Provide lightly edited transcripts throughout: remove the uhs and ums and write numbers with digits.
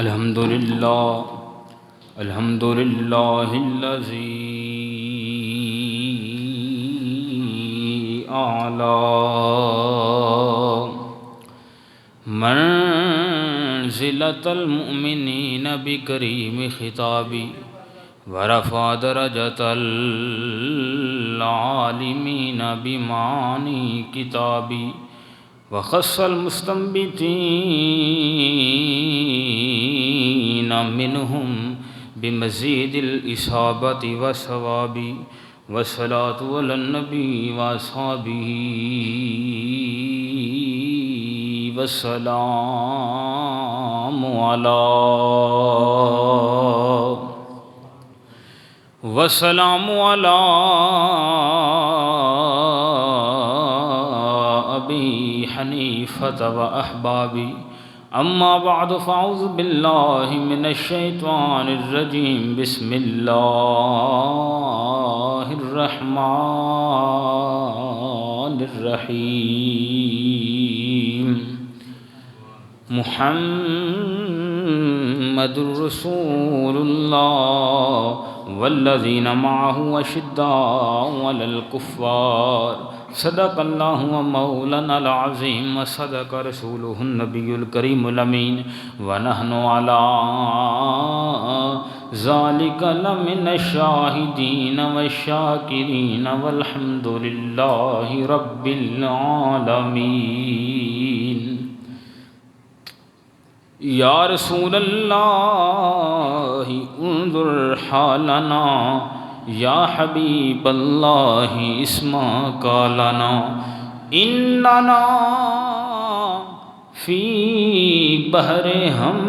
الحمد للہ الذی اعلی منزلۃ المؤمنین بکریم خطابی ورفع درجۃ العالمین بمعانی کتابی وخص المستنبتین منہم بمزید الإصابۃ والثواب والصلاة علی النبی واصحابہ والسلام علی ابی حنیفۃ واحبابی اما بعد فاعوذ باللہ من الشیطان الرجیم بسم اللہ الرحمن الرحیم محمد رسول اللہ والذین معہ اشداء علی الکفار صدق اللہ مولانا العظیم وصدق رسولہ النبی الکریم الامین ونحن علی ذالک لمن الشاہدین والشاکرین والحمد للہ رب العالمین۔ یا رسول اللہ انظر حالنا یا حبیب اللہ اسمع قالنا اننا فی بحر ہم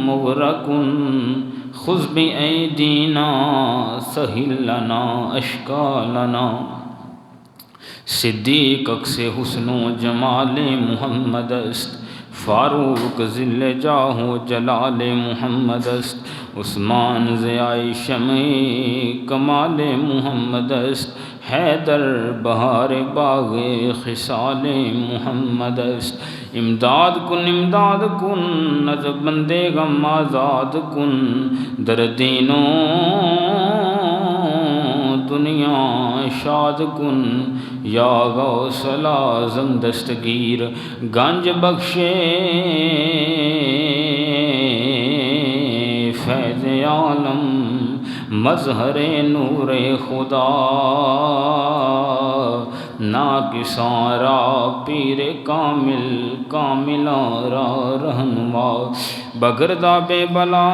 مغرق خذ بایدینا سہل لنا اشکالنا۔ صدیق عکس حسن و جمال محمد است، فاروق ذل جاہ و جلال محمد است، عثمان ضیاء شمع کمال محمد است، حیدر بہار باغ خصال محمد است۔ امداد کن نز بندے غم آزاد کن، در دین و دنیا شاد کن، یا غوث الاعظم دستگیر گنج بخشے فیض عالم مظہر نور خدا، ناقصاں را پیر کامل کاملاں را رہنما، بگرداب بلا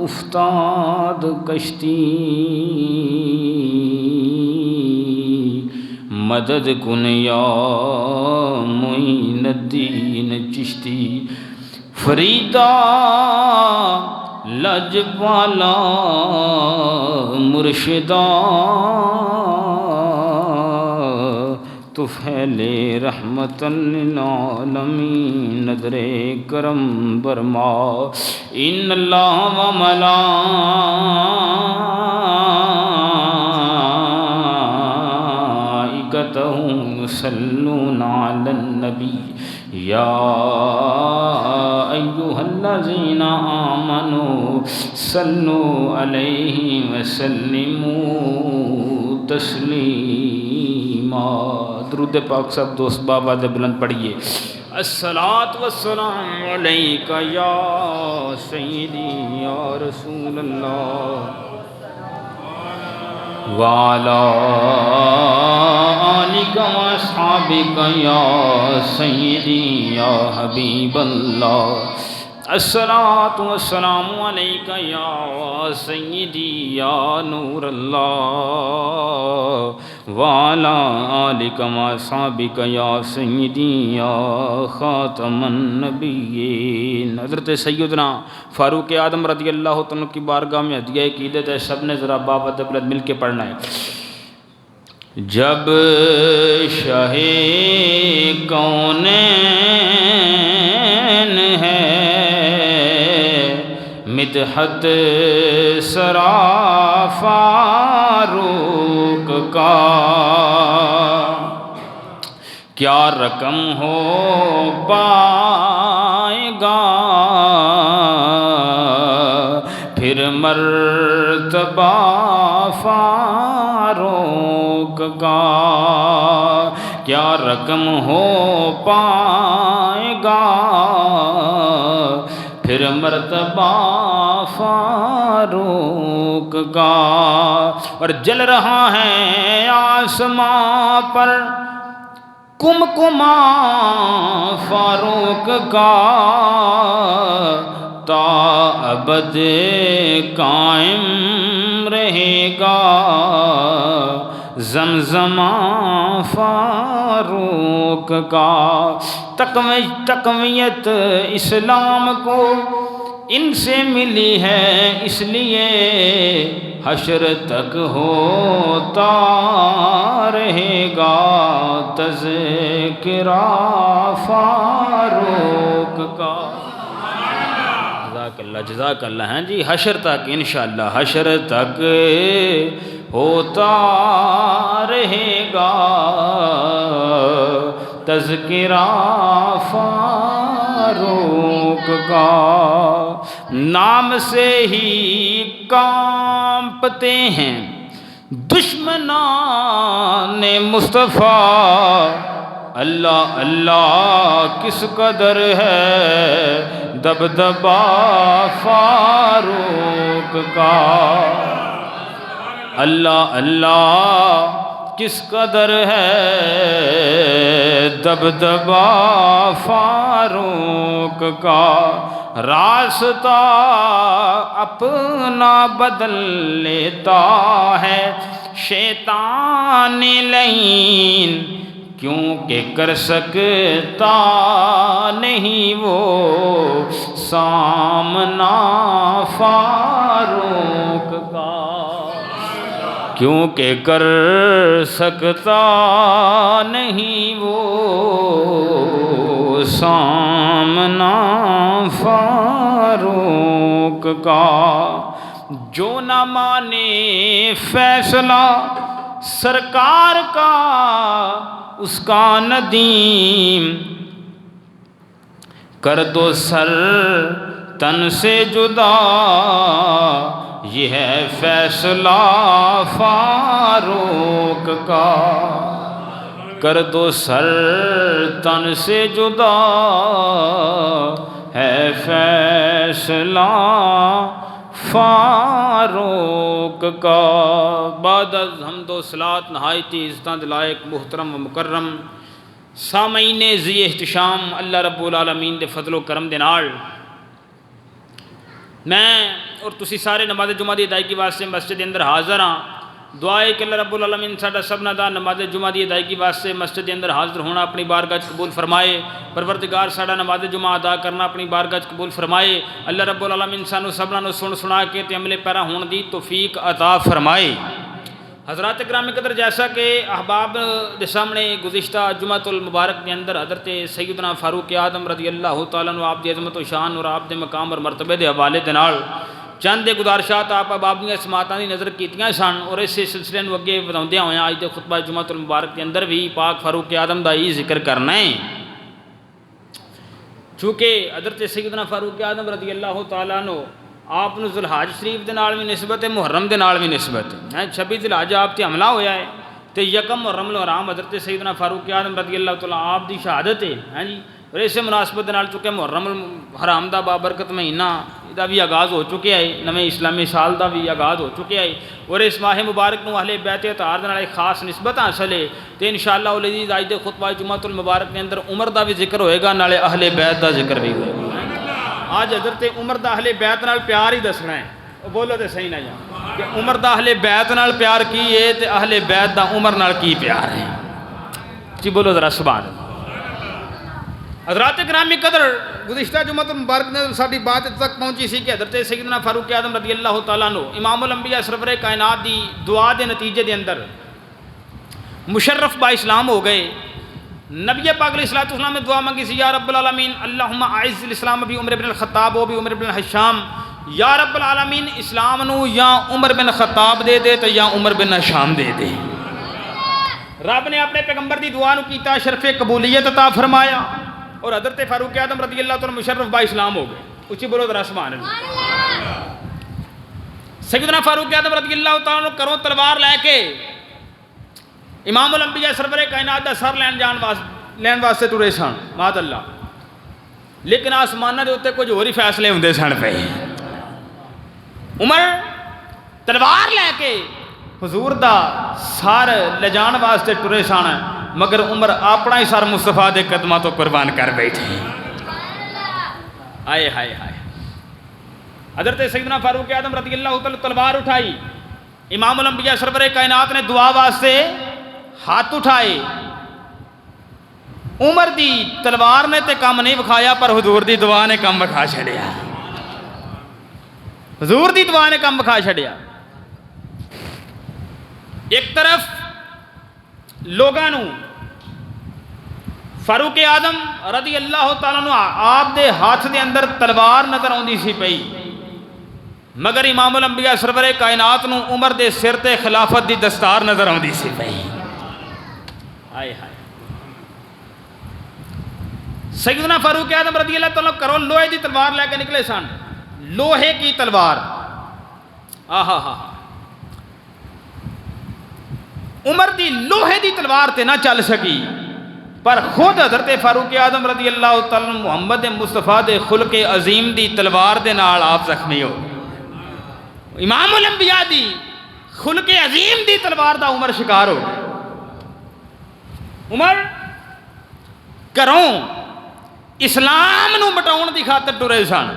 افتاد کشتی، مدد کن یا معین الدین چشتی، فریدا لجپالا مرشدا، تو پھیلے رحمت للعالمین نظر کرم برما۔ ان اللہ و ملائکتہ یصلون علی النبی یا ایہا الذین آمنوا صلوا علیہ وسلموا تسلیما۔ درود پاک سب دوست بآواز بلند پڑھیے۔ الصلاۃ والسلام علیک یا سیدی یا رسول اللہ وعلی آلک واصحابک یا سیدی یا حبیب اللہ۔ الصلاۃ والسلام علیک یا سیدی یا نور اللہ وعلی آلک واصحابک یا سیدی یا خاتم النبیین۔ حضرت سیدنا فاروق اعظم رضی اللہ عنہ کی بارگاہ میں ہدیہ عقیدت ہے، سب نے ذرا بابت بلند مل کے پڑھنا ہے۔ جب شاہ کونین ہے مدحت سرا فاروق کا، کیا رقم ہو پائے گا پھر مرتبہ فاروق کا، کیا رقم ہو پائے گا پھر مرتبہ فاروق کا۔ اور جل رہا ہے آسماں پر کمکما فاروق کا، تا ابد قائم رہے گا زمزمہ فاروق کا۔ تقویت اسلام کو ان سے ملی ہے، اس لیے حشر تک ہوتا رہے گا تذکرہ فاروق کا۔ جزاک اللہ جزاک اللہ۔ ہیں جی حشر تک انشاءاللہ حشر تک ہوتا رہے گا تذکرہ فاروق کا۔ نام سے ہی کانپتے ہیں دشمنان مصطفیٰ، اللہ اللہ کس قدر ہے دبدبہ فاروق کا، اللہ اللہ کس قدر ہے دبدبہ فاروق کا۔ راستہ اپنا بدل لیتا ہے شیطان لعین، کیونکہ کر سکتا نہیں وہ سامنا فاروق کا، کیونکہ کر سکتا نہیں وہ سامنا فاروق کا۔ جو نہ مانے فیصلہ سرکار کا اس کا ندیم، کر دو سر تن سے جدا یہ ہے فیصلہ فاروق کا، کر دو سر تن سے جدا ہے فیصلہ فاروق کا۔ بعد از حمد و صلاۃ نہایت عزت لائق محترم و مکرم سامعین ذی احتشام، اللہ رب العالمین دے فضل و کرم دے نال میں اور تسی سارے نماز جمعہ دی ادائیگی واسطے مسجد اندر حاضر ہاں۔ دعا ہے کہ اللہ رب العالمین ساڈا سبنا دا نماز جمعہ دی ادائیگی واسطے مسجد اندر حاضر ہونا اپنی بارگاہ قبول فرمائے۔ پروردگار ساڈا نماز جمعہ ادا کرنا اپنی بارگاہ قبول فرمائے۔ اللہ رب العالمین سانو سبنا نو سن سنا کے تے عمل پیرا ہون دی توفیق عطا فرمائے۔ حضرات گرامی قدر، جیسا کہ احباب دے سامنے گزشتہ جمعۃ المبارک کے اندر حضرت سیدنا فاروق اعظم رضی اللہ تعالیٰ عنہ آپ دی عظمت و شان اور آپ دے مقام اور مرتبے دے حوالے دے نال چند گزارشات آپ احباب دیاں سماعتاں دی نظر کیتیاں سن، اور اس سلسلے نو اگے وداؤندیاں ہویاں اج دے خطبہ جمعۃ المبارک کے اندر بھی پاک فاروق اعظم دا ہی ذکر کرنا ہے۔ چونکہ حضرت سیدنا فاروق اعظم رضی اللہ تعالیٰ عنہ آپ نو ذوالحج شریف دے نال بھی نسبت ہے، محرم دے نال بھی نسبت ہے۔ 26 ذوالحج آپ تے حملہ ہویا ہے تے یکم محرم الحرام حضرت سیدنا فاروق اعظم رضی اللہ تعالیٰ آپ دی شہادت ہے۔ جی اور اس مناسبت دے نال چونکہ محرم الحرام دا بابرکت مہینہ دا بھی آغاز ہو چکے ہے، نویں اسلامی سال دا بھی آغاز ہو چکے ہے، اور اس ماہ مبارک نو اہل بیت اطہار دے نال ایک خاص نسبت حاصل ہے۔ تے انشاءاللہ العزیز اج دے خطبہ جمعۃ المبارک کے اندر عمر دا بھی ذکر ہوئے گا، نالے اہل بیت دا ذکر بھی ہوئے گا۔ آج حضرت عمر دا اہل بیت نال پیار ہی دسنا ہے، بولو تے صحیح نہ جا کہ عمر دا اہل بیت نال پیار کی ہے تے اہل بیت دا عمر نال کی پیار ہے، جی بولو ذرا سبحان اللہ۔ حضرات گرامی قدر، گزشتہ جمعۃ المبارک نے ساری بات تک پہنچی سی کہ حضرت سیدنا فاروق اعظم رضی اللہ تعالیٰ عنہ امام الانبیاء سرور کائنات دی دعا دے نتیجے دے اندر مشرف با اسلام ہو گئے۔ نبی پاک علیہ الصلوۃ والسلام نے دعا مانگی سی، یا رب العالمین اللہم اعز الاسلام بی عمر بن الخطاب و بی عمر بن الحشام، یا رب العالمین اسلام نو یا عمر بن خطاب دے دے تو یا عمر بن حشام دے دے۔ رب نے اپنے پیغمبر دی دعا نو کیتا شرف قبولیت عطا فرمایا اور حضرت فاروق اعظم رضی اللہ تعالیٰ مشرف با اسلام ہو گئے. اچھی بولو ذرا سبحان اللہ. سیدنا فاروق اعظم رضی اللہ تعالیٰ عنہ کروں تلوار لے کے امام الانبیاء سرور کائنات دا سر لین واسطے ٹرے سن معاذ اللہ. لیکن آسمانہ دے اتنے کچھ ہوری فیصلے ہوندے سن پہ. عمر تلوار لے کے حضور دا سر لے جان واسطے ٹرے سن مگر عمر اپنا ہی سر مصطفیٰ دے قدمہ تو قربان کر بیٹھے. آئے ہائے ہائے. حضرت سیدنا فاروق اعظم رضی اللہ تعالیٰ تلوار اٹھائی. امام الانبیاء سرور کائنات نے دعا واسطے ہاتھ اٹھائے. عمر دی تلوار نے تے کام نہیں بکھایا پر حضور دی دعا نے کام بکھا چھڑیا. حضور دی دعا نے کام بکھا چھڑیا. ایک طرف لوگانو فاروق اعظم رضی اللہ تعالیٰ عنہ آپ دے ہاتھ دے اندر تلوار نظر آندی سی پئی مگر امام الانبیاء سرور کائنات نو عمر دے سر تے خلافت دی دستار نظر آندی سی پئی. آئے ہائے. سیدنا فاروق اعظم رضی اللہ تعالیٰ کرو لوہے دی تلوار لے کے نکلے سن. لوہے کی تلوار. آہا ہا. عمر دی لوہے دی تلوار تے نہ چل سکی پر خود حضرت فاروق اعظم رضی اللہ تعالیٰ محمد مصطفیٰ دے خلق عظیم دی تلوار دے نال آپ زخمی ہو. امام الانبیاء دی خلق عظیم دی تلوار دا عمر شکار ہو. عمر کروں اسلام نو مٹاؤن دی خاطر ٹرے سن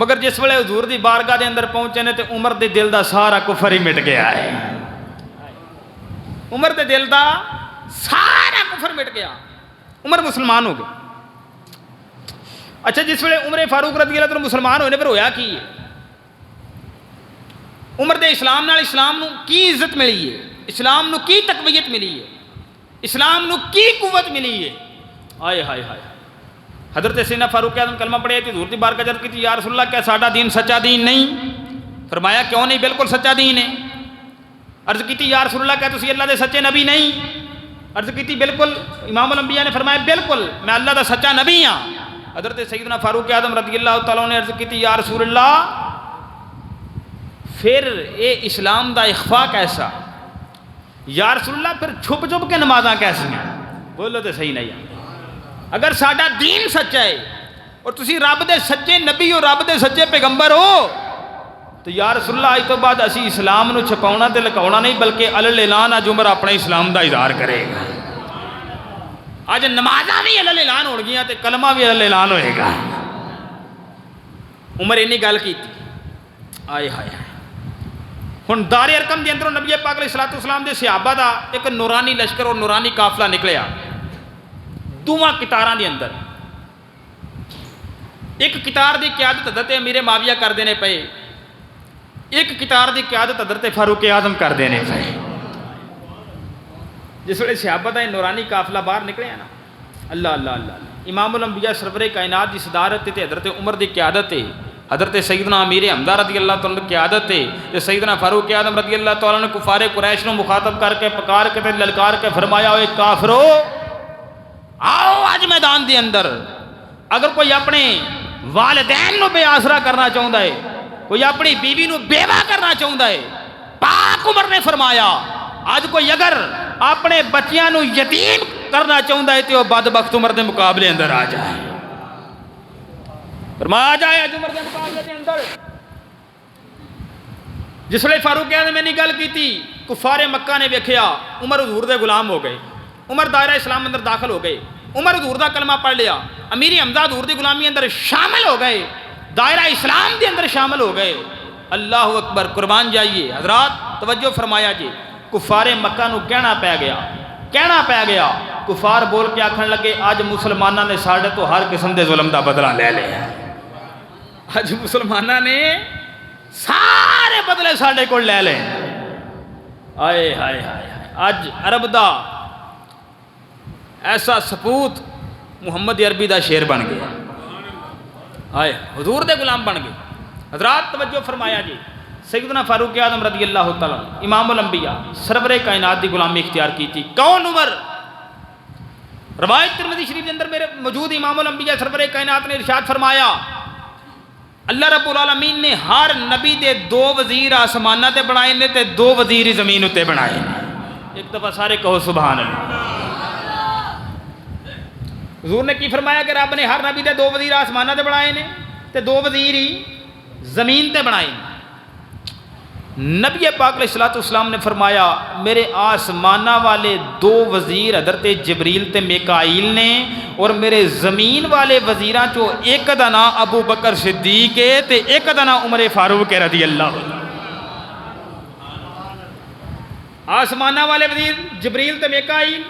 مگر جس ویلے حضور دی بارگاہ دے اندر پہنچے نے تے عمر دے دل دا سارا کفر ہی مٹ گیا ہے. عمر دے دل دا سارا کفر مٹ گیا. عمر مسلمان ہو گئے. اچھا جس ویلے عمر فاروق رضی اللہ عنہ مسلمان ہونے پر ہویا کی ہے عمر دے اسلام نال اسلام نو کی عزت ملی ہے. اسلام نو کی تقویت ملی ہے. اسلام نو کی قوت ملی ہے. آئے ہائے ہائے. حضرت سیدنا فاروق اعظم کلمہ پڑھے تھے حضور دی بارگاہ عرض کی تھی یا رسول اللہ کیا ساڈا دین سچا دین نہیں؟ فرمایا کیوں نہیں بالکل سچا دین ہے. عرض کی تھی یا رسول اللہ کیا تسی اللہ دے سچے نبی نہیں؟ عرض کی تھی بالکل. امام الانبیاء نے فرمایا بالکل میں اللہ دا سچا نبی ہاں. حضرت سیدنا فاروق اعظم رضی اللہ تعالیٰ نے عرض کی تھی یا رسول اللہ پھر اے اسلام دا اخفا کیسا؟ یا رسول اللہ پھر چھپ چھپ کے نمازاں کیسی ہیں؟ بولو تو صحیح نہیں ہے. اگر ساڈا دین سچا ہے اور تسی رب دے سچے نبی ہو رب دے سچے پیغمبر ہو تو یا رسول اللہ آج تو بعد اسی اسلام نو چھپاؤنا تے لکاؤنا نہیں بلکہ اعلان آج عمر اپنے اسلام دا اظہار کرے گا. آج نمازاں بھی اعلان ہو گیا تے کلمہ بھی اعلان ہوئے گا. عمر انہی گل کی تھی. آئے ہائے ہن دار ارقم دے اندروں نبی پاک علیہ الصلوۃ والسلام دے صحابہ دا ایک نورانی لشکر اور نورانی قافلہ نکلیا. دوواں قطاراں دے اندر ایک قطار دی قیادت حضرت امیر معاویہ کر دینے پئے ایک قطار دی قیادت حضرت فاروق اعظم کر دینے پئے. جس ویلے صحابہ دا نورانی قافلہ باہر نکلیا نا اللہ اللہ اللہ امام الانبیاء سرور کائنات دی صدارت تے حضرت عمر دی قیادت ہے. حضرت سیدنا امیر حمزہ رضی اللہ تعالیٰ کی قیادت ہے. تے سیدنا فاروق اعظم رضی اللہ تعالیٰ نے کفار قریش نو مخاطب کر کے پکار کے تے للکار کے فرمایا اے کافرو آؤ آج میدان دے اندر. اگر کوئی اپنے والدین نو بے آسرا کرنا چاہتا ہے کوئی اپنی بیوی نو بیوہ کرنا چاہتا ہے پاک عمر نے فرمایا آج کوئی اگر اپنے بچیاں نو یتیم کرنا چاہتا ہے تو وہ بدبخت عمر دے مقابلے اندر آ جائے. فرمایا آ جائے آج عمر دے مقابلے دے اندر. جس ویلے فاروق اعظم نے گل کی تھی کفار مکہ نے ویکھیا عمر حضور دے غلام ہو گئے. عمر دائرہ اسلام اندر داخل ہو گئے. عمر حضور دا کلمہ پڑھ لیا. امیر حمزہ حضور دی غلامی اندر شامل ہو گئے. دائرہ اسلام دے اندر شامل ہو گئے. اللہ اکبر. قربان جائیے حضرات توجہ فرمایا جی. کفار مکہ نو کہنا پہ گیا کفار بول کے آکھن لگے آج مسلمانہ نے ساڑھے تو ہر قسم دے ظلم دا بدلہ لے لیا. آج مسلمانہ نے سارے بدلے ساڑھے کو لے لیں. آئے ہائے ہائے. آج عرب دا ایسا سپوت محمد عربی دا شیر بن گیا. آئے حضور دے غلام بن گئے. حضرات توجہ فرمایا جی. سیدنا فاروق اعظم رضی اللہ تعالیٰ امام الانبیاء سرور کائنات دی غلامی اختیار کی تھی. کون عمر؟ روایت ترمذی شریف کے اندر میرے موجود امام الانبیاء سرور کائنات نے ارشاد فرمایا اللہ رب العالمین نے ہر نبی دے 2 وزیر آسمانہ تے بنائے نے تے 2 وزیر زمین تے بنائے. ایک دفعہ سارے کہو سبحان اللہ. حضور نے کی فرمایا کہ رب نے ہر نبی دے 2 وزیر آسمانہ تے بنائے نے تے 2 وزیر ہی زمین تے بنائے. نبی پاک علیہ السلام نے فرمایا میرے آسمانہ والے 2 وزیر حضرت جبریل تے میکائیل نے اور میرے زمین والے وزیراں چو ایک دا نام ابو بکر صدیق ہے تے ایک دا نام عمر فاروق رضی اللہ. آسمانہ والے وزیر جبریل تے میکائیل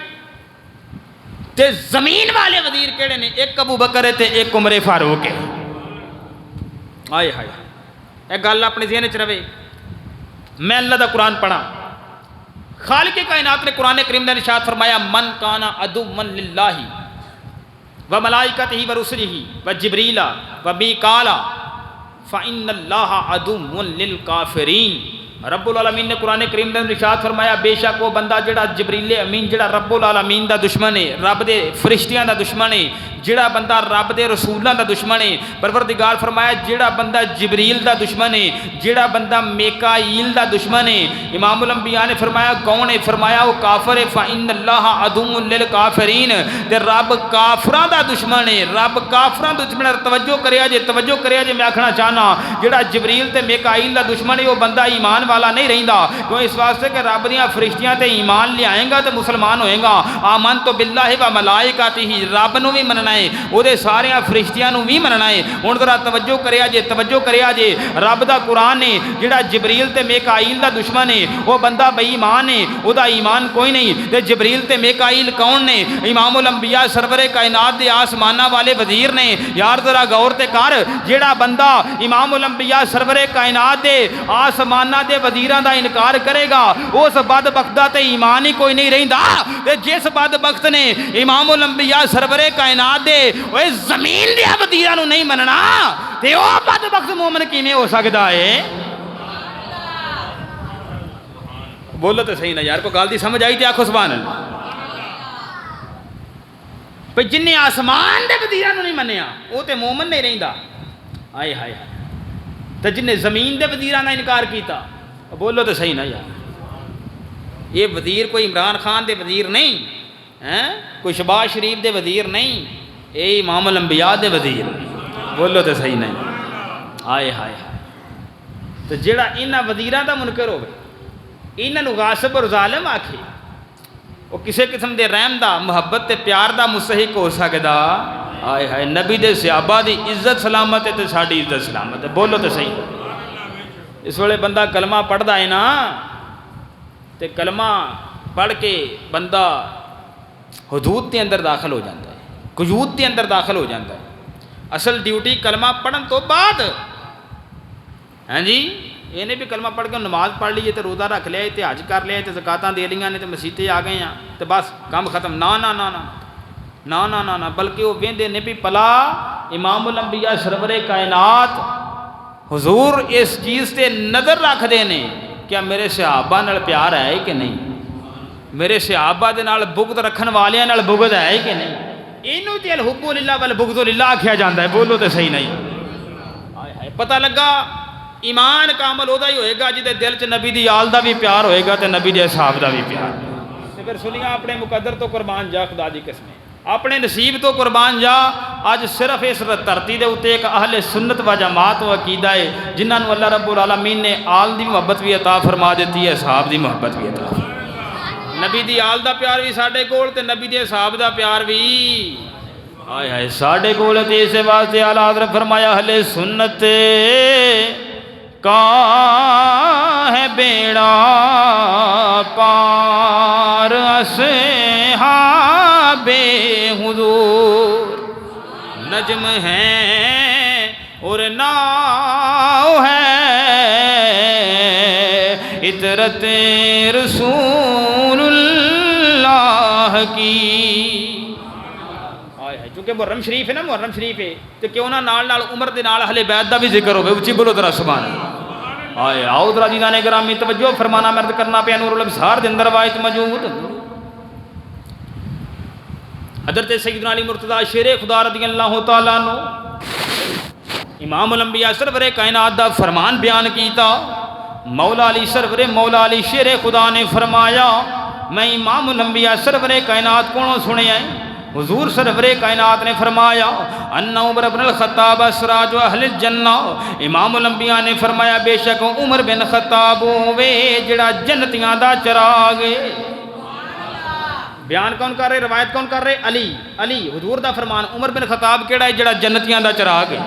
تے زمین والے وزیر کیڑے نے؟ ایک ابو بکر ہے تے ایک عمر فاروق ہے. آئے ہائے ایک گل اپنے ذہن وچ رہے. میں اللہ دا قرآن پڑھا. خالق کائنات نے قرآن کریم نے ارشاد فرمایا من کانا عدوا للہ و ملائکتہ و رسلہ و جبریل و میکال فإن اللہ عدو للکافرین. رب العالمین نے قرآن کریم نے ارشاد فرمایا بے شک وہ بندہ جڑا جبریل امین جڑا رب العالمین دا دشمن ہے، رب دے فرشتیاں دا دشمن ہے، جڑا بندہ رب دے رسولاں دا دشمن ہے. پروردگار فرمایا جڑا بندہ جبریل دا دشمن ہے، جڑا بندہ میکائیل دا دشمن ہے. امام الانبیاء نے فرمایا کون ہے؟ فرمایا وہ کافر ہے. فإن اللہ عدو للکافرین. تے رب کافراں دا دشمن ہے، رب کافراں دا دشمن ہے. توجہ کریا جے میں آکھنا چاہنا جڑا جبریل تے میکائیل دا دشمن ہے وہ بندہ ایمان والا نہیں رہندا. کیوں؟ اس واسطے کہ رب دیاں فرشتیاں تے ایمان لے آئیں گا تے مسلمان ہوئے گا. آمنت باللہ و ملائکتہ، رب نو بھی مننا ہے، او دے سارے فرشتیاں نو بھی مننا ہے. ہن ذرا توجہ کریا جے رب دا قرآن ہے جڑا جبریل تے میکائیل دا دشمن ہے وہ بندہ بے ایمان ہے، او دا ایمان کوئی نہیں. تے جبریل تے میکائیل کون نے؟ امام الانبیاء سرور کائنات دے آسمانہ والے وزیر نے. یار ذرا غور تے کر، جڑا بندہ امام الانبیاء سرور کائنات دے آسمانہ دے وزیراں دا انکار کرے گا اس بدبخت دا تے ایمان ہی کوئی نہیں رہندا. تے جس بدبخت نے امام الانبیاء سرور کائنات دے اوے زمین دے وزیراں نو نہیں مننا تے او بدبخت مومن کیویں ہو سکدا ہے؟ بولو تے صحیح نا یار، کوئی گل دی سمجھ آئی تے آکھو سبحان اللہ. پہ جن نے آسمان دے وزیراں نو نہیں منیا او تے مومن نہیں رہندا. آئے ہائے ہائے. تے جن نے زمین دے وزیراں دا انکار کیتا، بولو تو صحیح نا یار. یہ وزیر کوئی عمران خان دے وزیر نہیں، کوئی شہباز شریف دے وزیر نہیں، اے امام الانبیاء دے وزیر. بولو تو صحیح نہیں. آئے ہائے ہائے. تو جڑا انہاں وزیراں دا منکر ہوگا، انہاں نو غاصب اور ظالم آکھے، وہ کسی قسم دے رحم دا محبت تے پیار دا مستحق ہو سکدا؟ آئے ہائے. نبی دے صحابہ دی عزت سلامت ہے تے ساڈی عزت سلامت ہے. بولو تو صحیح. اس ویلے بندہ کلمہ پڑھدا ہے نا تے کلمہ پڑھ کے بندہ حدود کے اندر داخل ہو جاتا ہے، قیود کے اندر داخل ہو جاتا ہے. اصل ڈیوٹی کلمہ پڑھن تو بعد. ہاں جی، یہ نہیں بھی کلمہ پڑھ کے نماز پڑھ لیے تے روزہ رکھ لیا تے حج کر لیا تے زکاتاں دے لیاں نے تے مسیتے آ گئے ہیں تے بس کام ختم. نا نا نا نا نا نا نا نا. بلکہ وہ ویندے نے بھی پلا امام الانبیاء سرور کائنات حضور اس چیز تے نظر رکھ دے نے کیا میرے صحابہ نال پیار ہے کہ نہیں، میرے صحابہ دے نال بغض رکھن والیاں نال بغض ہے کہ نہیں. اینو تے الحب للہ والبغض للہ آکھیا جاندا ہے. بولو تے صحیح نہیں. ہائے ہائے. پتہ لگا ایمان کامل ہودا ہی ہوئے گا جدے دل چ نبی دی آل دا بھی پیار ہوئے گا تے نبی دے اصحاب دا بھی پیار. تے پھر سنیا اپنے مقدر تو قربان جا خدا دی قسم، اپنے نصیب تو قربان جا. اج صرف اس دھرتی دے اوتے ایک اہل سنت و جماعت و عقیدہ ہے جنہاں نو اللہ رب العالمین نے آل دی محبت بھی عطا فرما دیتی ہے، اصحاب دی محبت بھی عطا. نبی دی آل دا پیار بھی ساڈے کول تے نبی دے اصحاب دا پیار بھی آئے ہائے ساڈے کول. تے اس واسطے اعلیٰ حضرت فرمایا اہل سنت کا ہے بیڑا پار اصحاب حضور. نجم ہے اور ناؤ ہے عطرت رسول اللہ کی. چونکہ محرم شریف ہے نا، محرم شریف ہے تو کیوں نہ نال نال عمر دے نال اہل بیت دا بھی ذکر ہوئے. اچھی بولو ذرا سبحان اللہ. آئے آؤ ذرا جیدان گرامی توجہ فرمانا مرد کرنا پہ نور الابصار دے اندر روایت موجود حضرت سیدنا علی مرتضی شیر خدا رضی اللہ تعالیٰ عنہ امام الانبیاء سرور کائنات دا فرمان بیان کیتا مولا علی سرور مولا علی شیر خدا نے فرمایا میں امام الانبیاء سرور کائنات کونوں سنے آئے حضور سرور کائنات نے فرمایا ان عمر بن الخطاب سراج اہل الجنہ امام الانبیاء نے فرمایا بے شک عمر بن خطاب ہوئے جڑا جنتیاں دا چراغ بیان کون کر رہے روایت کون کر رہے علی حضور دا فرمان عمر بن خطاب کیڑا ہے جڑا جنتیاں دا چراغ ہے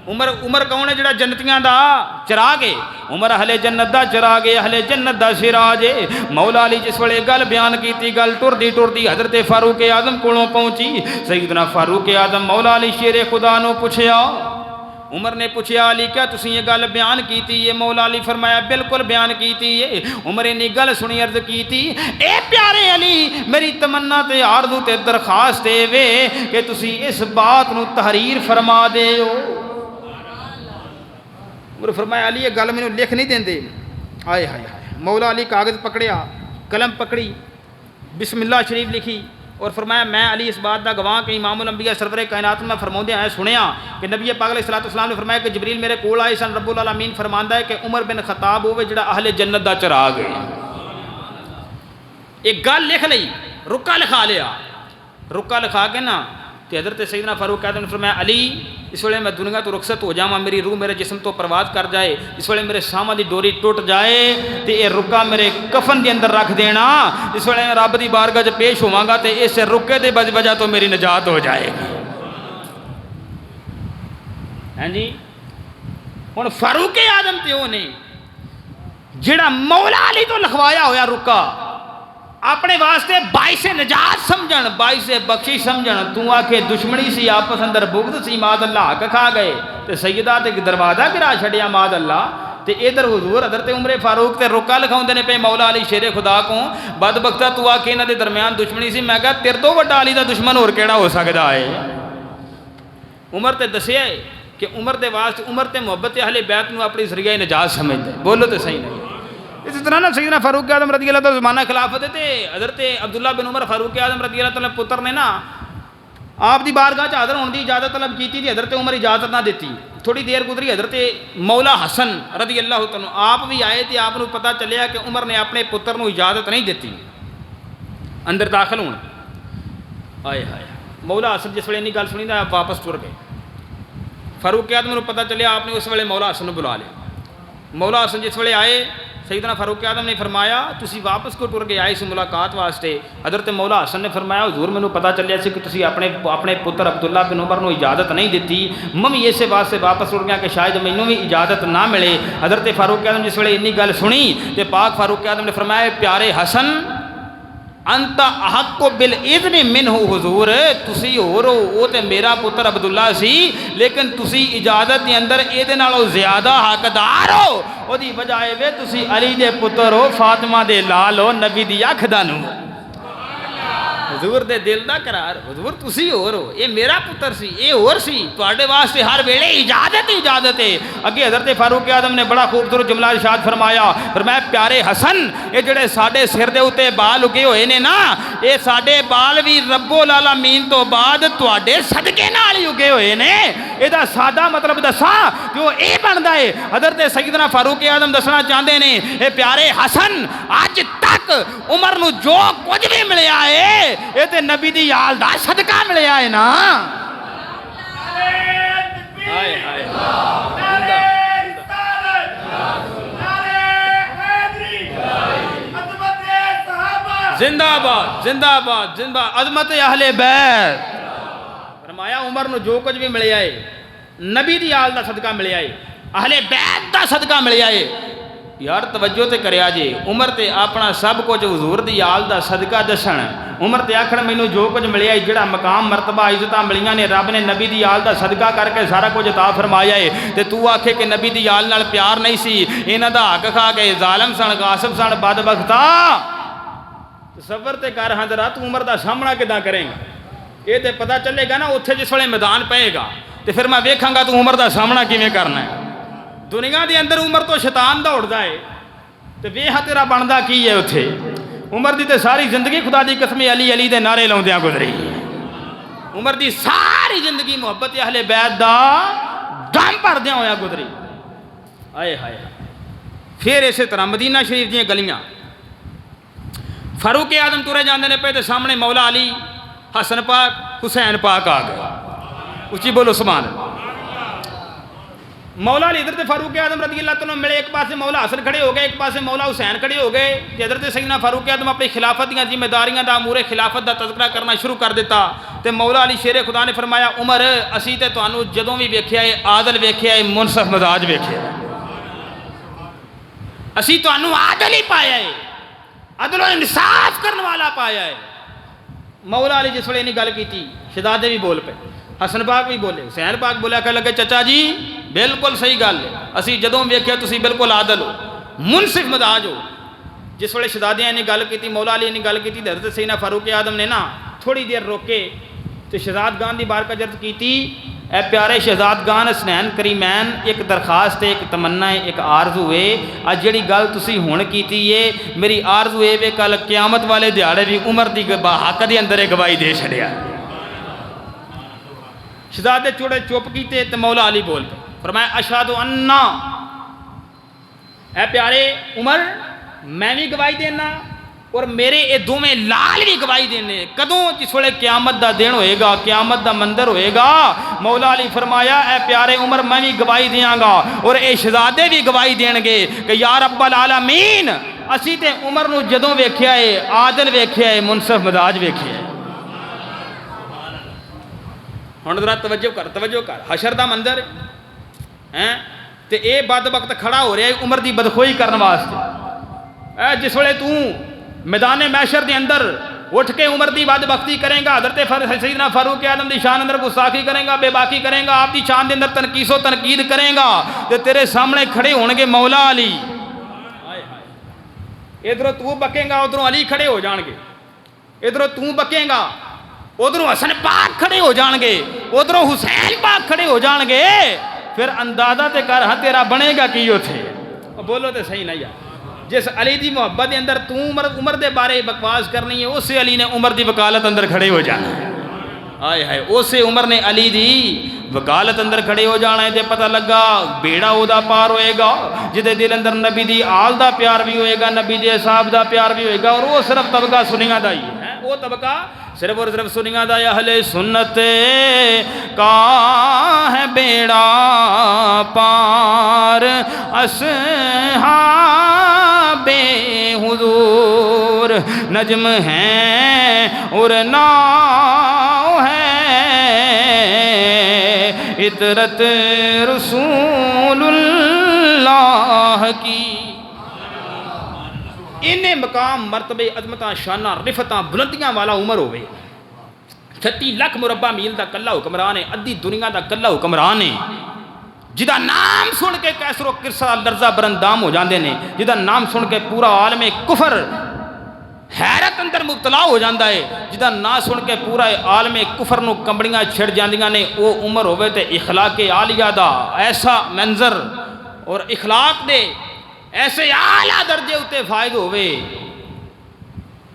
عمر کون ہے جڑا جنتیاں دا چراغ ہے عمر اہل جنت دا چراغ ہے اہل جنت دا سراج ہے مولا علی جس ویلے گل بیان کیتی گل ٹردی حضرت فاروق اعظم کولوں پہنچی سیدنا فاروق اعظم مولا علی شیر خدا نو پوچھیا عمر نے پوچھا علی کیا تسی یہ گل بیان کیتی ہے مولا علی فرمایا بالکل بیان کیتی ہے عمر نے گل سنی عرض کیتی اے پیارے علی میری تمنا تے آرزو تے درخواست ہے وے کہ تسی اس بات نو تحریر فرما دے ہو عمر فرمایا علی یہ گل میں لکھ نہیں دیندے آئے ہائے مولا علی کاغذ پکڑیا قلم پکڑی بسم اللہ شریف لکھی اور فرمایا میں علی اس بات دا گواہ کہ امام الانبیاء سرور کائنات میں فرماؤندے آئے سنیا کہ نبی پاک علیہ السلام نے فرمایا کہ جبریل میرے کول آئے سن رب العالمین فرماندا ہے کہ عمر بن خطاب ہوئے جڑا اہل جنت دا چراغ ہے ایک گل لکھ لئی رکا لکھا لیا رکا لکھا کے نا کہ حضرت سیدنا فاروق اعظم نے فرمایا علی اس ویلے میں دنیا تو رخصت ہو جاواں میری روح میرے جسم تو پرواز کر جائے اس ویلے میرے ساماں دی ڈوری ٹوٹ جائے تے اے رکا میرے کفن دے اندر رکھ دینا اس ویلے میں رب دی بارگاہ وچ پیش ہوواں گا تے اس رکے دے وجہ تو میری نجات ہو جائے گی ہاں جی ہن فاروق اعظم تے او نے جڑا مولا علی تو لکھوایا ہویا رکا اپنے واسطے باعث نجات سمجھن باعث بخشش سمجھن تو آکے دشمنی سی آپس اندر بغض سی ماد اللہ حق کھا گئے تے سیدہ تے دروازہ گرا چھڑیا ماد اللہ تے ادھر حضور حضرت عمر فاروق تے رکا لکھاوندے نے پے مولا علی شیر خدا کو بدبختہ تو آکے انہاں دے درمیان دشمنی سی میں کہا تیرے تو وڈا علی دا دشمن اور کیڑا ہو سکدا ہے عمر تے دسیا ہے کہ عمر دے واسطے عمر تے محبت اہل بیت نو اپنی ذریعہ نجات سمجھدے بولو تے صحیح نہیں اس طرح نا سیدنا فاروق اعظم رضی اللہ تعالیٰ زمانہ خلافت تے حضرت عبداللہ بن عمر فاروق اعظم رضی اللہ تعالیٰ پتر نے نا آپ دی بارگاہ چ حاضر ہونے دی اجازت طلب کیتی تھی حضرت عمر اجازت نہ دیتی تھوڑی دیر گزری حضرت مولا حسن رضی اللہ تعالیٰ آپ بھی آئے تھے آپ کو پتہ چلیا کہ عمر نے اپنے پتر نو اجازت نہیں دیتی اندر داخل ہونا آئے ہائے مولا حسن جس ویلے نہیں گل سنی آپ واپس ٹر گئے فاروق اعظم کو پتہ چلیا آپ نے اس ویلے مولا حسن بلا لیا مولا حسن جس ویلے آئے سیدنا فاروق اعظم نے فرمایا تسی واپس کو ٹر گئے آئے اس ملاقات واسطے حضرت مولا حسن نے فرمایا حضور میں پتہ چلیا سی کہ تسی اپنے پتر عبداللہ بن عمر نو اجازت نہیں دیتی میں اسے واسطے واپس ٹر گیا کہ شاید مینوں بھی اجازت نہ ملے حضرت فاروق اعظم جس ویلے انی گل سنی تے پاک فاروق اعظم نے فرمایا پیارے حسن انت احق بالاذن منہ حضور تسی ہو رو او تے میرا پتر عبداللہ سی لیکن تسی اجازت دے اندر اے دے نالوں زیادہ حقدار ہو او دی وجہ اے وے تسی علی دے پتر ہو فاطمہ دے لال ہو نبی دی اکھ دا نور حضور دے دل دا قرار حضور تسی ہو رو اے میرا پتر سی اے اور سی تواڈے واسطے ہر ویلے اجازت ہے اگے حضرت فاروق اعظم نے بڑا خوبصورت جملہ ارشاد فرمایا پیارے حسن اے جڑے ساڈے سر دے اوتے بال اگے ہوئے نے نا اے ساڈے بال بھی رب العالمین تو بعد تواڈے صدقے نال ہی اگے ہوئے نے اے دا سادہ مطلب دساں جو اے بندا ہے حضرت سیدنا فاروق اعظم دسنا چاہندے نے اے پیارے حسن اج تک عمر نو جو کچھ بھی ملیا ہے اے تے نبی دی یال دا صدقہ ملیا ہے نا ہائے ہائے زندہ باد زندہ باد زندہ عظمت اہل بیت فرمایا عمر نو جو کچھ بھی ملیا ہے نبی دی یال دا صدقہ ملیا ہے اہل بیت دا صدقہ ملیا ہے یار توجہ تے کریا جے عمر تے اپنا سب کچھ حضور دی یال دا صدقہ دسن عمر تے آکھن مینوں جو کچھ ملیا ہے جڑا مقام مرتبہ عزتاں ملیاں نے رب نے نبی دی یال دا صدقہ کر کے سارا کچھ عطا فرمایا ہے تے تو آکھے کہ نبی دی یال نال پیار نہیں سی انہاں دا حق کھا کے ظالم سن غاصب سن بدبختا تصور تے کر حضرات عمر دا سامنا کداں کریں گا یہ تے پتہ چلے گا نا اوتھے جس ویلے میدان پئے گا تے پھر میں ویکھاں گا تو عمر دا سامنا کیویں کرنا ہے دنیا دے اندر عمر تو شیطان دوڑدا ہے تے ویکھ تیرا بندا کی ہے اتھے عمر دی تے ساری زندگی خدا دی قسم علی علی دے نعرے لاؤندیاں گزری عمر دی ساری زندگی محبت اہل بیت دا دم بھردیاں ہویا گزری آئے ہائے پھر اسی طرح مدینہ شریف دیاں گلیاں فاروق اعظم ترے جاندے نے پہ تے سامنے مولا علی حسن پاک حسین پاک آ گئے اچھی بولو سبحان اللہ مولا علی حضرت فاروق اعظم رضی اللہ تعالیٰ ملے ایک پاسے مولا حسن کھڑے ہو گئے ایک پاسے مولا حسین کھڑے ہو گئے کہ حضرت سیدنا فاروق اعظم اپنی خلافت دیاں ذمہ داریاں دا امور خلافت دا تذکرہ کرنا شروع کر دیتا تے مولا علی شیر خدا نے فرمایا عمر اسی تے تانوں جدوں بھی ویکھیا ہے عادل ویکھیا ہے منصف مزاج ویکھیا ہے اسی تانوں عادل ہی پایا ہے عدل و انصاف کرنے والا پایا ہے مولا علی جس ویلے نہیں گل کیتی شہزادے بھی بول پے حسن پاک بھی بولے حسین پاک بولیا کہ لگے چچا جی بالکل صحیح گل ہے اسی جدوں ویکھیا تسی بالکل عادل ہو منصف مزاج ہو جس ویلے شہزادیاں نے گل کیتی مولا علی نے گل کیتی حضرت سیدنا فاروق اعظم نے نا تھوڑی دیر روکے تو شہزادگان دی بارگاہ کیتی اے پیارے شہزادگان حسنین کریمین ایک درخواست ہے ایک تمنا ہے ایک آرزو ہے آج جڑی گل تسی ہون کیتی ہے میری آرزو ہے وے کل قیامت والے دیہاڑے بھی عمر دی حق دے اندر گواہی دے چھڑیا شہزادے چوڑے چپ کیتے تے مولا علی بول پے فرمایا اشہد ان اے پیارے عمر میں بھی گواہی دینا اور میرے اے دوویں لال بھی گواہی دینے کدوں جس ویلے قیامت دا دن ہوئے گا قیامت دا منظر ہوئے گا مولا علی فرمایا اے پیارے عمر میں بھی گواہی دیاں گا اور اے شہزادے بھی گواہی دین گے کہ یا رب العالمین اسی تے عمر نو جدوں ویکھیا ہے عادل ویکھیا ہے منصف مزاج ویکھیا ہے ہن ذرا توجہ کر حشر دا منظر ہیں تے اے بدبخت کھڑا ہو رہا ہے عمر دی بدخوئی کرنے واسطے اے جس ویلے تو میدان محشر دے اندر اٹھ کے عمر دی بدبختی کریں گا حضرت سیدنا فاروق اعظم دی شان اندر گستاخی کریں گا بے باکی کریں گا آپ دی شان دے اندر تنقیص و تنقید کریں گا تے تیرے سامنے کھڑے ہون گے مولا علی ادھروں تو بکیں گا ادھروں علی کھڑے ہو جان گے ادھروں تو بکیں گا ادھروں حسن پاک کھڑے ہو جان گے ادھروں حسین پاک کھڑے ہو جان گے پھر اندازہ تے کر ہاں تیرا بنے گا کیوں تھے بولو تے صحیح نہیں یار جس علی دی محبت دے اندر تو عمر دے بارے بکواس کرنی ہے اس سے علی نے عمر دی وکالت اندر کھڑے ہو جانا ہے آئے ہائے اس سے عمر نے علی دی وکالت اندر کھڑے ہو جانا ہے تے پتہ لگا بیڑا او دا پار ہوئے گا جدے دل اندر نبی دی آل دا پیار بھی ہوئے گا نبی دی اصحاب دا پیار بھی ہوئے گا اور وہ صرف طبقہ سنیاں دا ہی ہے وہ طبقہ صرف اور صرف سنیاں دا اہل سنت کا ہے بیڑا پار اصحاب حضور نجم ہیں اور ناؤ ہے عطرت رسول اللہ کی انہیں مقام مرتبے عظمتاں شاناں رفتاں بلندیاں والا عمر ہوئے 36 لاکھ مربع میل دا کلہ حکمران ہے ادھی دنیا دا کلہ حکمران ہے جدا نام سن کے کیسر و کرسا لرزہ برندام ہو جاندے نے جدا نام سن کے پورا عالم کفر حیرت اندر مبتلا ہو جاندہ ہے جدا نا سن کے پورا عالم کفر نو کمبڑیاں چھڑ جاندیاں نے او عمر ہوئے تے اخلاق عالیہ دا ایسا منظر اور اخلاق دے ایسے اعلیٰ درجے ہوتے فائد ہوئے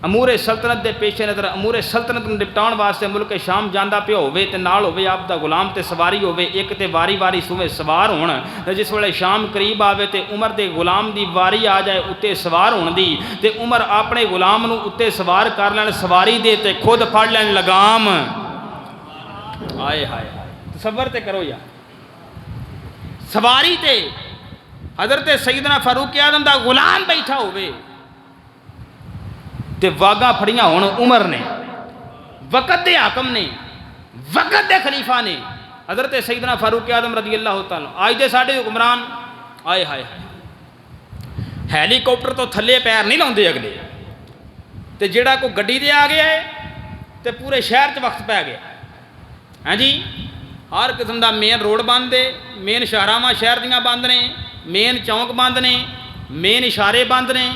امور سلطنت دے پیش نظر امور سلطنت نو نپٹاؤن واسطے ملک شام جاندہ پہ ہوئے تے نال ہوئے آپ دا غلام تے سواری ہوئے ایک تے واری واری سوے سوار ہونا جس ویلے شام قریب آوے تے عمر دے غلام دی واری آ جائے اتے سوار ہون دی تے عمر اپنے غلام نو اتے سوار کر لین سواری دے تے خود پھڑ لین لگام آئے ہائے تصور تے کرو یا سواری تے حضرت سیدنا فاروق اعظم دا غلام بیٹھا ہوئے تے واگاں پھڑیاں ہون عمر نے وقت دے حاکم نے وقت دے خلیفہ نے حضرت سیدنا فاروق اعظم رضی اللہ تعالیٰ آج دے ساڑھے حکمران آئے ہائے ہیلی کاپٹر تو تھلے پیر نہیں لاؤندے اگلے تے جیڑا کو گڈی دے آ گیا ہے تے پورے شہر چ وقت پہ گیا ہاں جی ہر قسم دا مین روڈ بند دے مین شاہراواں شہر دیاں بند نے مین چونک بند نے مین اشارے بند نے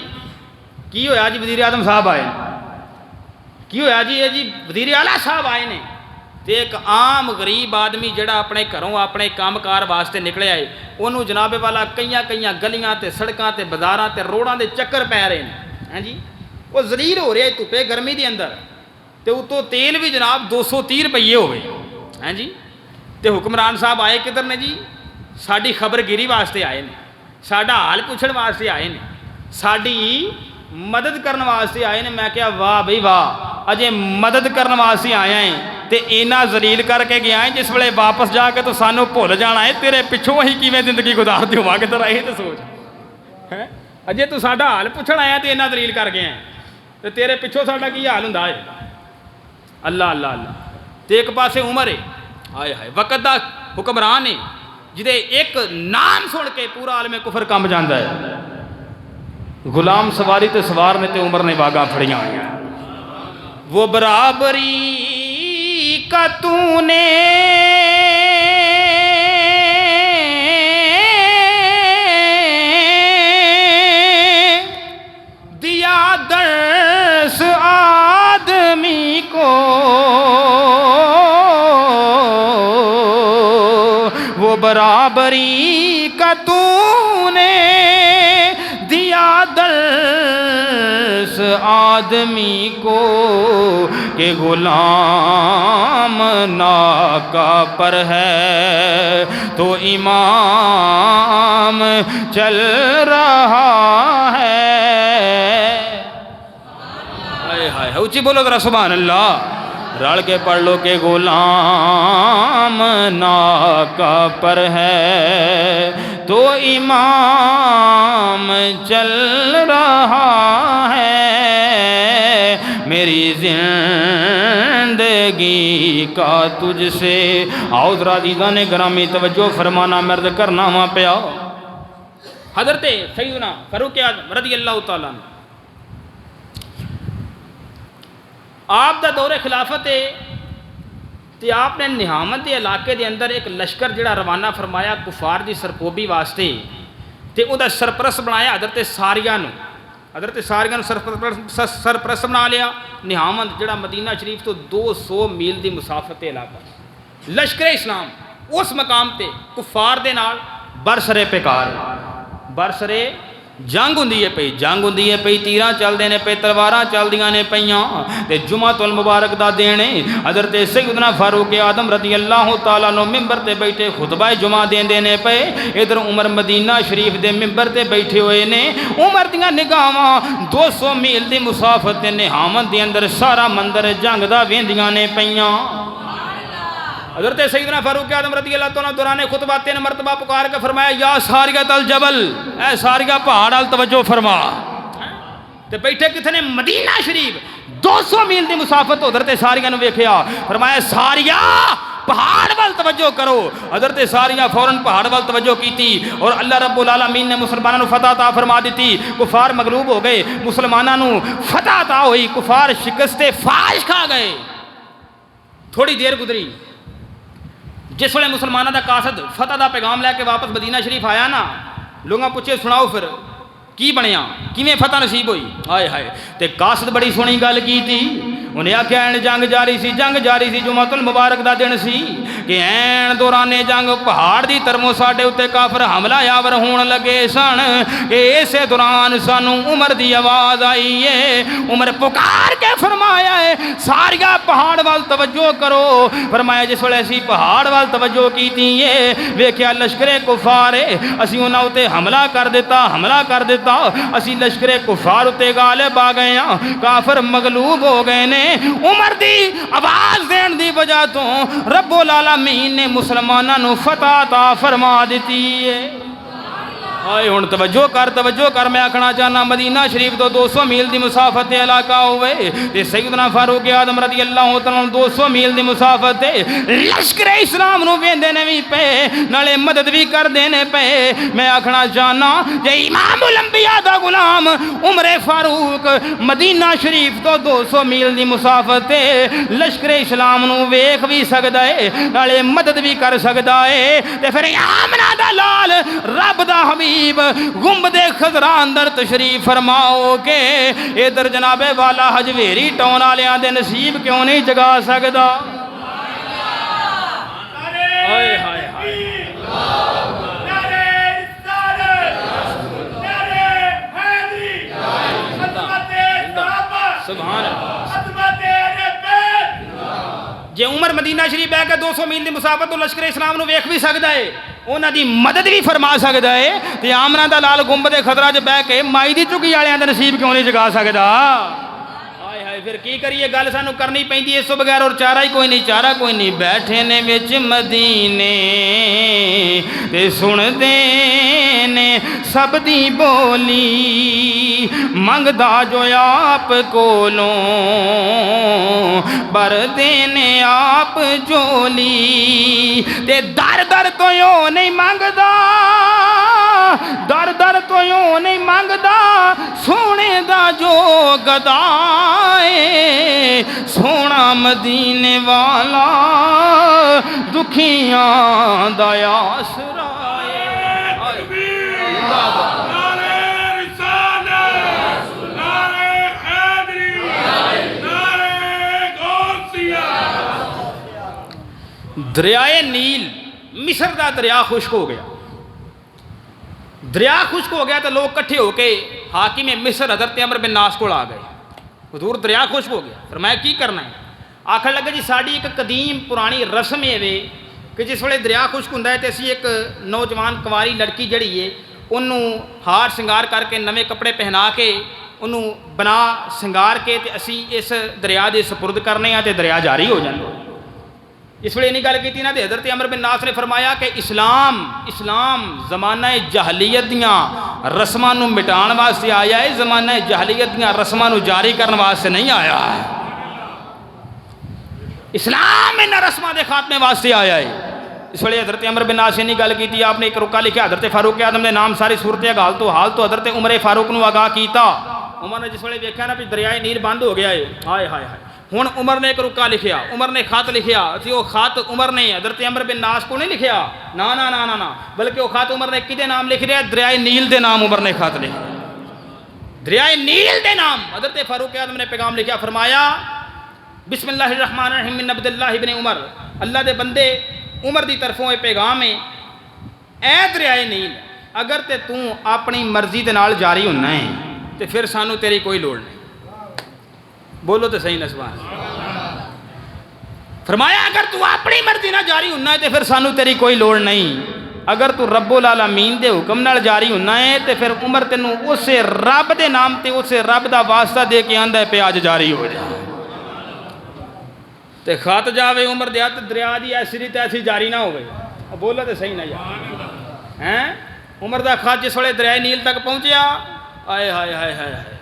کی ہویا جی وزیر اعظم صاحب آئے کی ہویا جی یہ جی وزیر اعلیٰ صاحب آئے نے تو ایک عام غریب آدمی جڑا اپنے گھروں اپنے کام کار واسطے نکلیا ہے انہوں جناب والا کئی گلیاں تے سڑکاں تے بازاراں تے روڈاں دے چکر پی رہے ہیں. ہاں جی وہ ذلیل ہو رہے دھوپے گرمی دے اندر تے اتوں تیل بھی جناب 230 روپیے ہوئے. ہاں جی تے حکمران صاحب آئے کدھر نے جی؟ ساڈی خبر گیری واسطے آئے نے, ساڈا حال پوچھਣ واسطے آئے نے, ساڈی مدد کرنے واسطے آئے نے. میں کہا واہ بھئی واہ, اجے مدد کرنے واسطے آیا ہے تے اینا ذلیل کر کے گیا ہے جس ویلے واپس جا کے تو سانو بھول جانا ہے تیرے پچھوں ہی کیویں زندگی گزار دی ہوا کدھر آئے تے سوچ. اجے تو ساڈا حال پوچھن آیا تے اینا ذلیل کر گیا ہے تے تیرے پچھوں ساڈا کی حال ہوندا ہے. اللہ اللہ اللہ. تے ایک پاسے عمر ہے, ہائے ہائے وقت دا حکمران ہے جدے ایک نام سن کے پورا عالم کفر کم جاندا ہے. غلام سواری تے سوار نے تے عمر نے باغاں پھڑیاں ہوئیاں. وہ برابری کا تو نے دیا درس آدمی کو, وہ برابری کا تو نے دیا درس آدمی کو کہ غلام ناکا پر ہے تو امام چل رہا ہے. ہائے ہائے اونچی بولو ذرا سبحان اللہ. رل کے پڑھ لو کہ غلام ناکا پر ہے تو امام چل رہا ہے. میری زندگی کا تجھ سے آؤ ذرا عزیزان گرامی توجہ فرمانا مرد کرنا وہاں پہ آؤ. حضرت سیدنا فاروق اعظم رضی اللہ تعالیٰ عنہ آپ دا دور خلافت ہے تے آپ نے نہامت دے علاقے دے اندر ایک لشکر جڑا روانہ فرمایا کفار دی سرکوبی واسطے تے او دا سرپرست بنایا حضرت ساریہ نو. حضرت ساریہ نو سرپرست بنا لیا. نہامت جڑا مدینہ شریف تو 200 میل دی مسافت علاقہ. لشکر اسلام اس مقام تے کفار دے نال برسرے پیکار برسرے جنگ ہوندی ہے پئی, جنگ ہوندی ہے پئی, تیراں چلدے نے پئی, تلواراں چلدیاں نے پیاں تے جمعۃ المبارک دا دین ہے. حضرت سیدنا فاروق اعظم رضی اللہ تعالیٰ عنہ ممبر تے بیٹھے خطبہ جمعہ دیندے نے پئے. ادھر عمر مدینہ شریف دے ممبر تے بیٹھے ہوئے نے. عمر دیاں نگاہاں 200 میل دی مسافت تے نہامت دے اندر سارا مندر جنگ دا ویندیاں نے پیاں. حضرت سیدنا فاروق اعظم رضی اللہ تعالیٰ دوران خطبہ 3 مرتبہ پکار کے فرمایا یا ساریہ الجبل, اے ساریہ پہاڑ ال توجہ فرما. تے بیٹھے کتنے مدینہ شریف 200 میل دی مسافت حضرت ساریہ نو ویکھیا, فرمایا ساریہ پہاڑ وال توجہ کرو. حضرت ساریہ فوراً پہاڑ وال توجہ کیتی اور اللہ رب العالمین نے مسلمانوں نو فتح عطا فرما دیتی. کفار مغلوب ہو گئے, مسلمانوں نو فتح عطا ہوئی, کفار شکست فاش کھا گئے. تھوڑی دیر گزری, جس ویلے مسلمانوں دا قاصد فتح دا پیغام لے کے واپس مدینہ شریف آیا نا, لوگاں پوچھے سناؤ پھر کی بنیا, کیویں فتح نصیب ہوئی. آئے ہائے تے قاصد بڑی سونی گل کی تھی. انہیں آخیا این جنگ جاری سی جمعۃ المبارک دا دن سی کہ این دوران جنگ پہاڑ دی طرفوں ساڈے اتے کافر حملہ آور ہون لگے سن. اسے دوران سانو عمر دی آواز آئی ہے. عمر پکار کے فرمایا ہے ساریہ پہاڑ وال توجہ کرو. فرمایا جس ویلے اسی پہاڑ وال توجہ کیتی ہے ویکھیا لشکر کفار ہے, اسی انہاں اتے حملہ کر دیتا اسی لشکر کفار اتے غالب آ گئے ہاں, کافر مغلوب ہو گئے نے. عمر دی آواز دین دی وجہ تو رب العالمین نے مسلمانوں نو فتح عطا فرما دیتی ہے. آئے ہن توجہ کر میں آکھنا چاہنا مدینہ شریف تو 200 میل دی مسافت علاقہ ہوئے تے سیدنا فاروق اعظم رضی اللہ تعالیٰ 200 میل دی مسافت لشکر اسلام نو ویندے نے وی پے نالے مدد بھی کر دینے پے. میں آکھنا چاہنا جے امام الانبیاء دا غلام عمر فاروق مدینہ شریف تو 200 میل دی مسافت لشکر اسلام نو ویکھ بھی سکدا ہے نالے مدد بھی کر سکدا ہے تے پھر آمنہ دا لال رب دا حبیب گنبد خضرا اندر تشریف فرماؤ کہ ادھر جناب والا حجویری ٹون والیاں دے نصیب کیوں نہیں جگا سکدا. ہائے ہائے ہائے سبحان اللہ. جے عمر مدینہ شریف بہ کے 200 میل دی مسافت تو لشکر اسلام نو ویکھ بھی سکدا ہے, انہاں دی مدد بھی فرما سکدا ہے, تے آمنہ دا لال گنبد خضرا چ بہ کے مائی دی چکی والےاں دا نصیب کیوں نہیں جگا سکدا؟ ہائے ہائے پھر کی کریے, گل سانو کرنی پیندی ہے, اس تو بغیر اور چارہ ہی کوئی نہیں, چارہ کوئی نہیں. بیٹھے نے وچ مدینے تے سن دے نے سب دی بولی, منگدا جو آپ کولوں بر دینے آپ جولی, تے در در تو یوں نہیں منگدا, در در تو یوں نہیں منگدا, سونے دا جو گدا ہے, سونا مدینے والا دکھیاں دا آسرا ہے. دریائے نیل, مصر دا دریا خشک ہو گیا. دریا خشک ہو گیا تو لوگ کٹھے ہو کے حاکم مصر حضرت عمر بن ناس کو آ گئے. حضور دریا خشک ہو گیا, فرمایا کی کرنا ہے؟ آخر لگا جی ساری ایک قدیم پرانی رسم ہے کہ جس ویلے دریا خشک ہوں تو اسی ایک نوجوان کنواری لڑکی جڑی ہے انہوں ہار سنگار کر کے نویں کپڑے پہنا کے انہوں بنا سنگار کے تے اسی اس دریا دے سپرد کرنے ہیں تے دریا جاری ہو جاندے. اس ویلے نہیں گل کی نا, حضرت عمر بن ناس نے فرمایا کہ اسلام زمانہ جہلیت دیاں رسماں نو مٹان واسطے آیا ہے, زمانہ جہلیت دیاں رسماں نو جاری کرنے واسطے نہیں آیا ہے. اسلام ان رسماں دے خاتمے واسطے آیا ہے. اس ویلے حضرت عمر بن ناس نے گل کی, آپ نے ایک رکا لکھا حضرت فاروق اعظم دے نام ساری صورت حال تو حضرت عمر فاروق نو آگاہ کیتا. عمر نے جس ویلے ویکھیا نا بھی دریائے نیل بند ہو گیا ہے, ہائے ہائے ہائے, ہن عمر نے ایک رکا لکھیا, عمر نے خط لکھیا, تے وہ خط عمر نے حضرت عمر بن ناس کو نہیں لکھیا, نا نا نا نا نا, بلکہ وہ خط عمر نے کدے نام لکھ رہا ہے؟ دریائے نیل دے نام عمر نے خط لکھا, دریائے نیل دے نام. حضرت فاروق اعظم نے پیغام لکھا, فرمایا بسم اللہ الرحمن الرحیم من عبد اللہ ابن عمر, اللہ دے بندے عمر دی طرفوں یہ پیغام ہے, اے دریائے نیل اگر تے تو اپنی مرضی دے نال جاری ہونا ہے تے پھر سانو تیری کوئی لوڑ نہیں. بولو تو صحیح نسبان. فرمایا اگر تو اپنی مرضی نہ جاری ہونا ہے تے پھر سانو تیری کوئی لوڑ نہیں, اگر تو رب العالمین دے حکم نال جاری ہونا ہے تے پھر عمر تینوں اسے رب دے نام تے اسے رب دا واسطہ دے کے آندا ہے پہ آج جاری ہو جائے. تے خط جاوے عمر دے ہاتھ دریا دی ایسی تیسی جاری نہ ہوئے. بولو تو صحیح نہ یار ہیں. عمر دا خط جس ویلے دریائے نیل تک پہنچیا, آئے ہائے ہائے ہائے ہائے,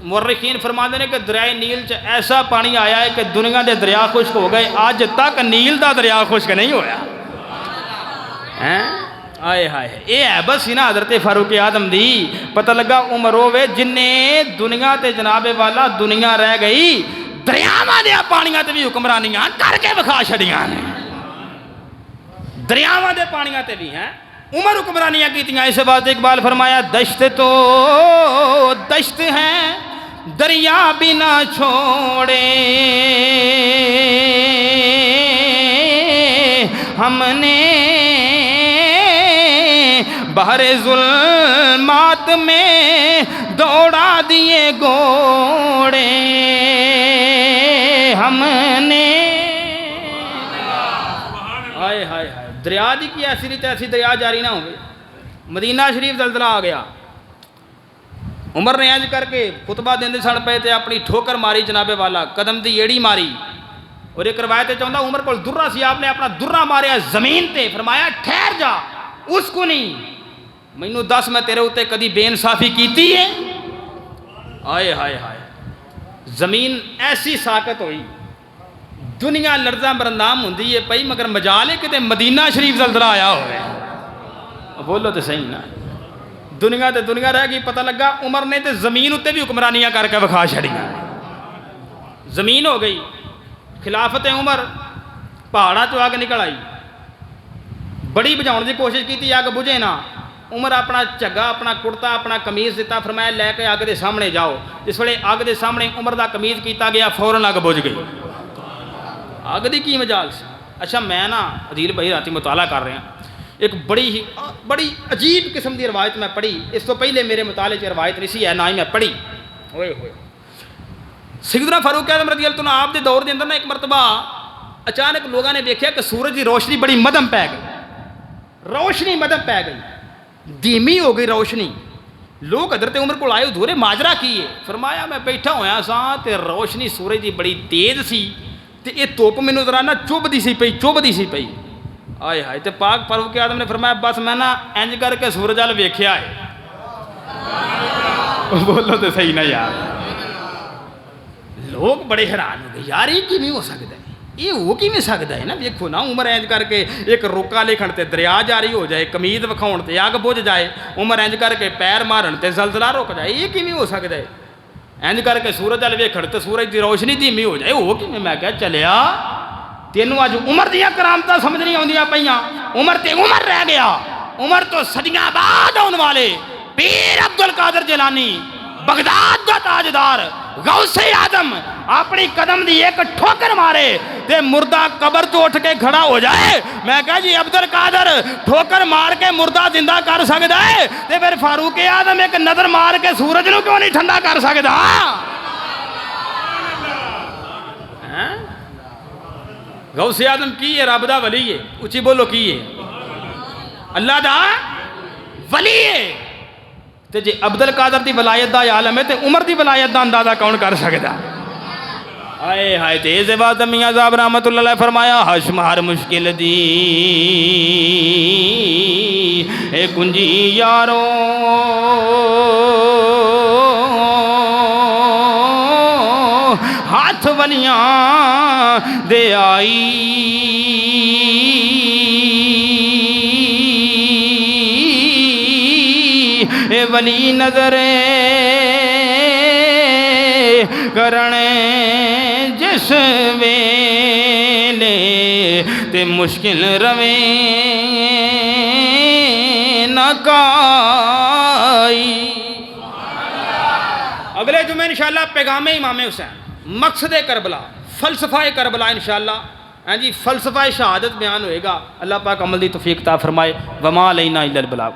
مورخین فرماتے ہیں کہ دریائے نیل چ ایسا پانی آیا ہے کہ دنیا دے دریا خشک ہو گئے, آج تک نیل دا دریا خشک نہیں ہویا. آئے ہائے, یہ ہے بس سی نا حضرت فاروق اعظم دی, پتہ لگا عمر ہوئے جن دنیا تے جناب والا دنیا رہ گئی, دریاواں دے پانیاں تے بھی حکمرانیاں کر کے بکھا چھڑیاں نے. دریاواں دے پانیاں تے بھی ہیں عمر حکمرانیاں کیتیاں. اس بات اقبال فرمایا دشت تو دشت ہیں دریا بھی نہ چھوڑے, ہم نے بحر ظلمات میں دوڑا دیے گھوڑے, ہم نے ہائے ہائے ہائے. دریا دی کی ایسی ریت ایسی دریا جاری نہ ہوئے. مدینہ شریف زلزلہ آ گیا, عمر نے انج کر کے خطبہ دیندے سن پے تے اپنی ٹھوکر ماری جناب والا, قدم دی ایڑی ماری, اور ایک روایت چاہتا عمر کو درہ سی, آپ نے اپنا درہ ماریا زمین تے, فرمایا ٹھہر جا, اس کو نہیں, مینوں دس میں تیرے ہوتے کدی بے انصافی کیتی ہے؟ آئے ہائے ہائے. زمین ایسی ساکت ہوئی, دنیا لرزاں برندام ہوندی ہے پئی, مگر مجال ہے کہ مدینہ شریف زلزلہ آیا ہوئے. بولو تو صحیح نا, دنیا تے دنیا رہ گئی. پتہ لگا عمر نے تے زمین اتے بھی حکمرانیاں کر کے وکھا چھڑیاں. زمین ہو گئی خلافت عمر, پہاڑاں چوں اگ نکل آئی, بڑی بجھاؤن دی کوشش کی تھی, اگ بجھے نہ. عمر اپنا چگا اپنا کرتا اپنا قمیض دیتا, فرمایا لے کے اگ دے سامنے جاؤ. جس ویلے اگ دے سامنے عمر دا قمیض کیتا گیا فوراً اگ بجھ گئی. اگ دی کی مجال سی, اچھا میں نا عدیل بھائی راتی مطالعہ کر رہے ہیں، ایک بڑی عجیب قسم کی روایت میں پڑھی، اس تو پہلے میرے مطالعے کی روایت نہیں سی ہے، نہ ہی میں پڑھی. ہوئے سیدنا فاروق اعظم رضی اللہ عنہ آپ دے دور دے اندر نا ایک مرتبہ اچانک لوگوں نے دیکھا کہ سورج کی روشنی بڑی مدھم پی گئی، روشنی مدھم پی گئی، دھیمی ہو گئی روشنی. لوگ حضرت عمر کو آئے دھورے ماجرا کیے، فرمایا میں بیٹھا ہویا سا تے روشنی سورج دی بڑی تیز سی تے یہ دھوپ مینوں ذرا نا چبھدی سی پئی. آئے ہائے تے پاک فاروق اعظم نے فرمایا بس میں نا انج کر کے سورج وال ویکھیا ہے. بولو تو صحیح نا یار. لوگ بڑے حیران ہو گئے، یار یہ کیویں ہو سکتا ہے، یہ ہو کیویں سکتا ہے نا. ویکھو نا عمر انج کر کے ایک روکا لکھن تے دریا جاری ہو جائے، قمیض وکھاؤن تے اگ بجھ جائے، عمر انج کر کے پیر مارن تے زلزلہ رک جائے، یہ کیویں ہو سکتا ہے. انج کر کے سورج وال ویکھن تے سورج دی روشنی دھیمی ہو جائے، ہو کیویں. میں کہا چلیا تینوں اج عمر دیاں کرامتاں سمجھ نہیں آندیاں پیاں. عمر تے عمر رہ گیا، عمر تو صدیاں بعد آن والے پیر عبد القادر جیلانی بغداد دا تاجدار غوث اعظم اپنی قدم دی ایک ٹھوکر مارے تے مردہ قبر تو اٹھ کے کھڑا ہو جائے. میں کہا جی عبد القادر ٹھوکر مار کے مردہ زندہ کر سکتا ہے تے پھر فاروق اعظم ایک نظر مار کے سورج نو کیوں نہیں ٹھنڈا کر سکتا. غوث اعظم کی ہے؟ رب دا ولی ہے. اچھی بولو کی ہے؟ اللہ دا ولی ہے. تے جی عبد القادر دی ولایت دا عالم ہے تے عمر دی ولایت دا اندازہ کون کر سکتا. آئے ہائے تیز بات میاں صاحب رحمت اللہ علیہ فرمایا حشم ہر مشکل دی اے کنجی یارو ہاتھ ولیاں دے آئی اے ولی نظرے کرنے جس ویلے تے مشکل رویں نہ کائی. اگلے جمعے انشاءاللہ پیغام امام حسین، مقصد کربلا، فلسفہ کربلا انشاءاللہ. ہاں جی فلسفہ شہادت بیان ہوئے گا. اللہ پاک عمل دی توفیق عطا فرمائے. وما علینا الا البلاغ.